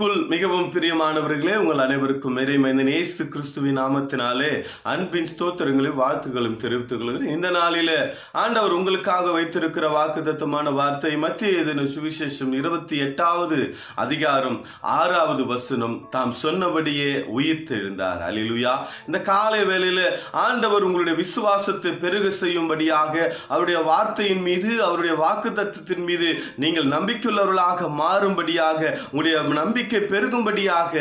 கிறிஸ்துவுக்குள் மிகவும் பிரியமானவர்களே, உங்கள் அனைவருக்கும் இறைமைந்தன் இயேசு கிறிஸ்துவின் நாமத்தினாலே அன்பின் ஸ்தோத்திரங்களையும் வாழ்த்துக்களும் தெரிவித்துக் கொள்கிறேன். இந்த நாளில ஆண்டவர் உங்களுக்காக வைத்திருக்கிற வாக்குத்தத்தமான வார்த்தை மத்திய தின சுவிசேஷம் 28வது அதிகாரம் 6வது வசனம். தாம் சொன்னபடியே உயிர்த்தெழுந்தார். அல்லேலூயா. இந்த காலை வேளையில ஆண்டவர் உங்களுடைய விசுவாசத்தை பெருக செய்யும்படியாக அவருடைய வார்த்தையின் மீது, அவருடைய வாக்குத்தத்தத்தின் மீது நீங்கள் நம்பிக்கையுள்ளவர்களாக மாறும்படியாக, உங்களுடைய நம்பிக்கை பெருகும்படியாக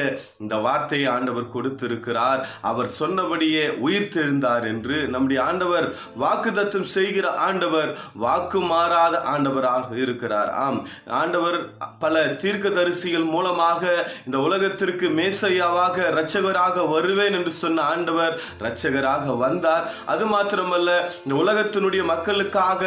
இந்த வார்த்தையை ஆண்டவர் கொடுத்திருக்கிறார். அவர் சொன்னபடியே உயிர்த்தெழுந்தார் என்று நம்முடைய ஆண்டவர் வாக்குத்தத்தம் செய்கிற ஆண்டவர், வாக்கு மாறாத ஆண்டவராக இருக்கிறார். ஆம், ஆண்டவர் பல தீர்க்கதரிசிகள் மூலமாக இந்த உலகத்திற்கு மேசையாவாக, இரட்சகராக வருவேன் என்று சொன்ன ஆண்டவர் இரட்சகராக வந்தார். அது மாத்திரமல்ல, இந்த உலகத்தினுடைய மக்களுக்காக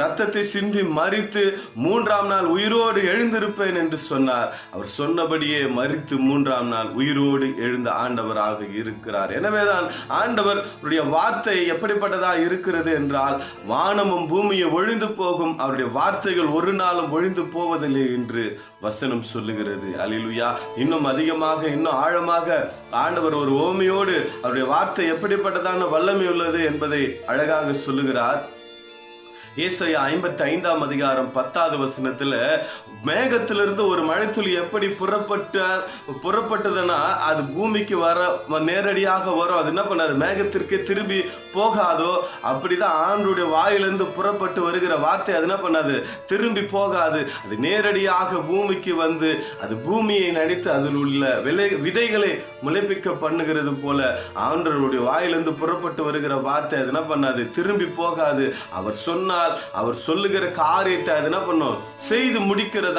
ரத்தத்தை சிந்தி மரித்து 3ஆம் நாள் உயிரோடு எழுந்திருப்பேன் என்று சொன்னார். அவர் சொன்னபடியே மரித்து 3ஆம் நாள் உயிரோடு எழுந்த ஆண்டவராக இருக்கிறார். எனவேதான் ஆண்டவருடைய வார்த்தை எப்படிப்பட்டதா இருக்கிறது என்றால், வானமும் பூமியும் ஒழிந்து போகும், அவருடைய வார்த்தைகள் ஒரு நாளும் ஒழிந்து போவதில்லை என்று வசனம் சொல்லுகிறது. அல்லேலூயா. இன்னும் அதிகமாக, இன்னும் ஆழமாக ஆண்டவர் ஒரு ஓமையோடு அவருடைய வார்த்தை எப்படிப்பட்டதான வல்லமை உள்ளது என்பதை அழகாக சொல்லுகிறார். ஏசாயா 55ஆம் அதிகாரம் 10வது வசனத்துல, மேகத்திலிருந்து ஒரு மழைத்துளி எப்படி புறப்பட்டதுன்னா அது பூமிக்கு வர நேரடியாக வரும். அது என்ன பண்ணாது, மேகத்திற்கு திரும்பி போகாதோ, அப்படிதான் ஆண்டவருடைய வாயிலிருந்து புறப்பட்டு வருகிற வார்த்தை அது என்ன பண்ணாது, திரும்பி போகாது. அது நேரடியாக பூமிக்கு வந்து அது பூமியை நடித்து அதில் உள்ள விதைகளை முளைப்பிக்க பண்ணுகிறது போல ஆண்டவருடைய வாயிலிருந்து புறப்பட்டு வருகிற வார்த்தை அது என்ன பண்ணாது, திரும்பி போகாது. அவர் சொன்னார், அவர் சொல்லுகிற காரியத்தை அது என்ன பண்ணும், செய்து முடிக்கிறதாக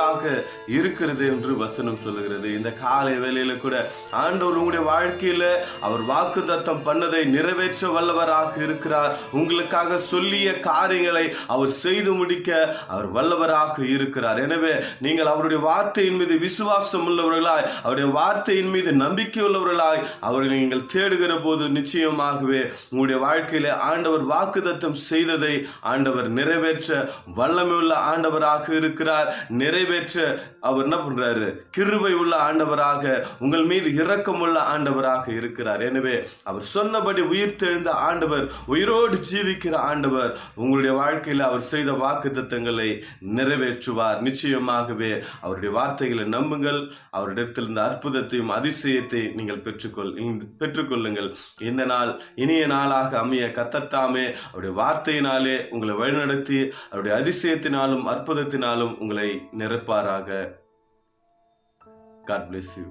இருக்கிறது என்று வசனம் சொல்லுகிறது. இந்த காலை வேளையில கூட ஆண்டவர் உங்களுடைய வாழ்க்கையில அவர் வாக்குத்தத்தம் பண்ணதை நிறைவேற்ற வல்லவராக இருக்கிறார். உங்களுக்காக சொல்லிய காரியங்களை அவர் செய்து முடிக்க அவர் வல்லவராக இருக்கிறார். எனவே நீங்கள் அவருடைய வார்த்தையின் மீது விசுவாசம் உள்ளவர்களாய், அவருடைய வார்த்தையின் மீது நம்பிக்கை உள்ளவர்களாய் அவர்களை நீங்கள் தேடுகிற போது நிச்சயமாகவே உங்களுடைய வாழ்க்கையில ஆண்டவர் வாக்குத்தத்தம் செய்ததை ஆண்டவர் நிறைவேற்ற வல்லமையுள்ள ஆண்டவராக இருக்கிறார். நிறைவேற்ற அவர் என்ன பண்றாரு, கிருபை உள்ள ஆண்டவராக, உங்கள் மீது இரக்கமுள்ள ஆண்டவராக இருக்கிறார். எனவே அவர் சொன்னபடி உயிர்த்தெழுந்த ஆண்டவர், உயிரோடு ஜீவிக்கிற ஆண்டவர் உங்களுடைய வாழ்க்கையில் அவர் செய்த வாக்குத்தத்தங்களை நிறைவேற்றுவார். நிச்சயமாகவே அவருடைய வார்த்தைகளை நம்புங்கள். அவரிடத்தில் இந்த அற்புதத்தையும் அதிசயத்தை நீங்கள் பெற்றுக்கொள்ளுங்கள். இந்த நாள் இனிய நாளாக அமைய கர்த்தர் அவருடைய வார்த்தையினாலே உங்களை வழிநடத்தி அவருடைய அதிசயத்தினாலும் அற்புதத்தினாலும் உங்களை நிரப்பாராக. God bless you.